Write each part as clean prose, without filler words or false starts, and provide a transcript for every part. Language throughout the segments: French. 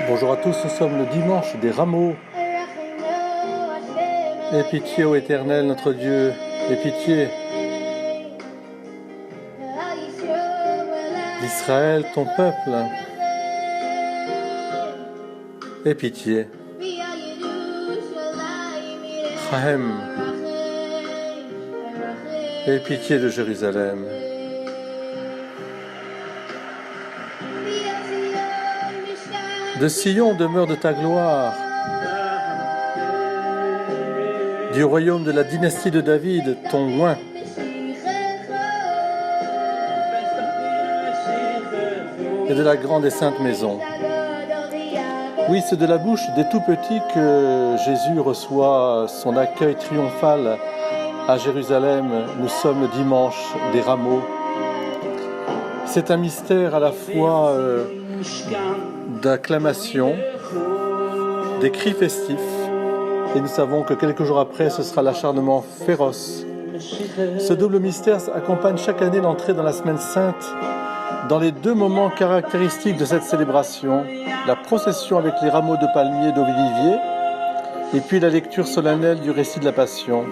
Bonjour à tous, nous sommes le dimanche des rameaux. Aie pitié, ô Éternel, notre Dieu, aie pitié d'Israël, ton peuple. Aie pitié. Chahem, aie pitié de Jérusalem. De Sion, demeure de ta gloire. Du royaume de la dynastie de David, ton oint. Et de la grande et sainte maison. Oui, c'est de la bouche des tout-petits que Jésus reçoit son accueil triomphal à Jérusalem. Nous sommes le dimanche des rameaux. C'est un mystère à la fois d'acclamation, des cris festifs, et nous savons que quelques jours après, ce sera l'acharnement féroce. Ce double mystère accompagne chaque année l'entrée dans la Semaine Sainte, dans les deux moments caractéristiques de cette célébration, la procession avec les rameaux de palmiers d'olivier, et puis la lecture solennelle du récit de la Passion.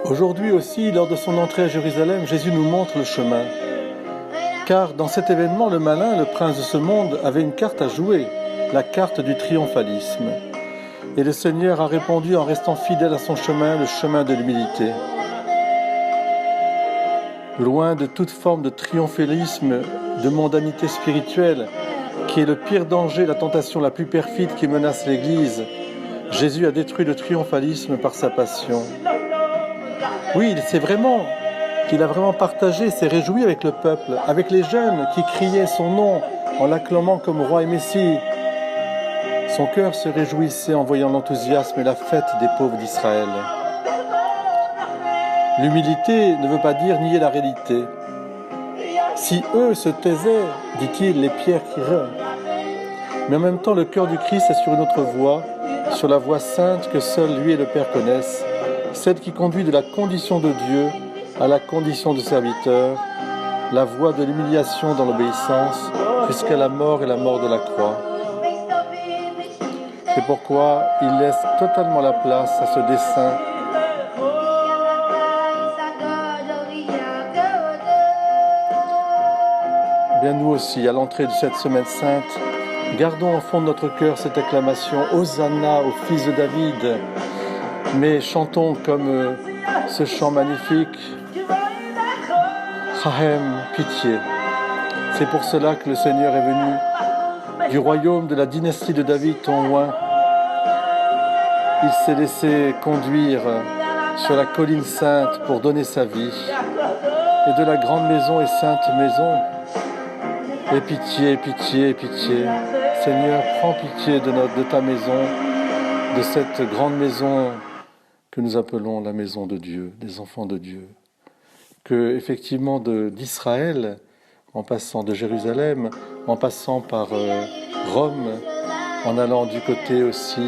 Aujourd'hui aussi, lors de son entrée à Jérusalem, Jésus nous montre le chemin. Car dans cet événement, le malin, le prince de ce monde, avait une carte à jouer, la carte du triomphalisme. Et le Seigneur a répondu en restant fidèle à son chemin, le chemin de l'humilité. Loin de toute forme de triomphalisme, de mondanité spirituelle, qui est le pire danger, la tentation la plus perfide qui menace l'Église, Jésus a détruit le triomphalisme par sa passion. Oui, c'est vraiment qu'il a vraiment partagé, s'est réjoui avec le peuple, avec les jeunes qui criaient son nom en l'acclamant comme roi et messie. Son cœur se réjouissait en voyant l'enthousiasme et la fête des pauvres d'Israël. L'humilité ne veut pas dire nier la réalité. Si eux se taisaient, dit-il, les pierres crieraient. Mais en même temps, le cœur du Christ est sur une autre voie, sur la voie sainte que seul lui et le Père connaissent, celle qui conduit de la condition de Dieu à la condition de serviteur, la voie de l'humiliation dans l'obéissance, jusqu'à la mort et la mort de la croix. C'est pourquoi il laisse totalement la place à ce dessein Bien nous aussi, à l'entrée de cette semaine sainte, gardons au fond de notre cœur cette acclamation « Hosanna au fils de David ». Mais chantons comme ce chant magnifique « Chahem, pitié ». C'est pour cela que le Seigneur est venu du royaume de la dynastie de David, ton oint. Il s'est laissé conduire sur la colline sainte pour donner sa vie. Et de la grande maison et sainte maison, aie pitié, pitié, pitié. Seigneur, prends pitié de ta maison, de cette grande maison que nous appelons la maison de Dieu, des enfants de Dieu. Que, effectivement, d'Israël, en passant de Jérusalem, en passant par Rome, en allant du côté aussi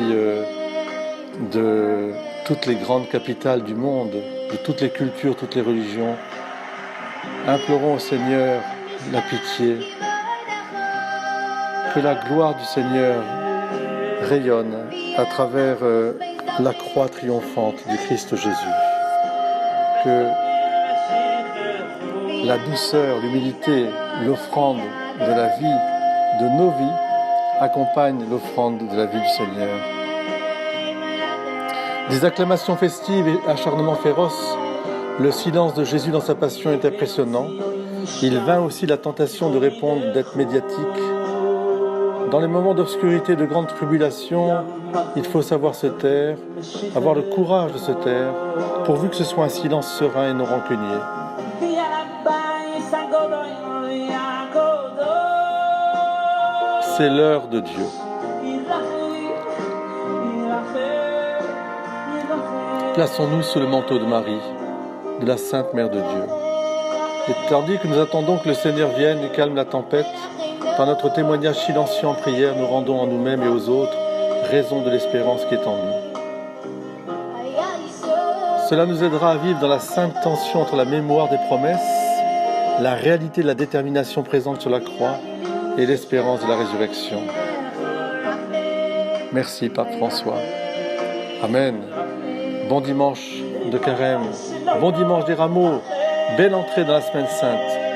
de toutes les grandes capitales du monde, de toutes les cultures, toutes les religions, implorons au Seigneur la pitié, que la gloire du Seigneur rayonne à travers la croix triomphante du Christ Jésus. Que la douceur, l'humilité, l'offrande de la vie, de nos vies, accompagne l'offrande de la vie du Seigneur. Des acclamations festives et acharnements féroces, le silence de Jésus dans sa passion est impressionnant. Il vint aussi la tentation de répondre, d'être médiatique. Dans les moments d'obscurité, de grande tribulation, il faut savoir se taire, avoir le courage de se taire, pourvu que ce soit un silence serein et non rancunier. C'est l'heure de Dieu. Plaçons-nous sous le manteau de Marie, de la Sainte Mère de Dieu. Et tandis que nous attendons que le Seigneur vienne et calme la tempête, par notre témoignage silencieux en prière, nous rendons en nous-mêmes et aux autres raison de l'espérance qui est en nous. Cela nous aidera à vivre dans la sainte tension entre la mémoire des promesses la réalité de la détermination présente sur la croix et l'espérance de la résurrection. Merci, Pape François. Amen. Bon dimanche de Carême, bon dimanche des Rameaux, belle entrée dans la Semaine Sainte.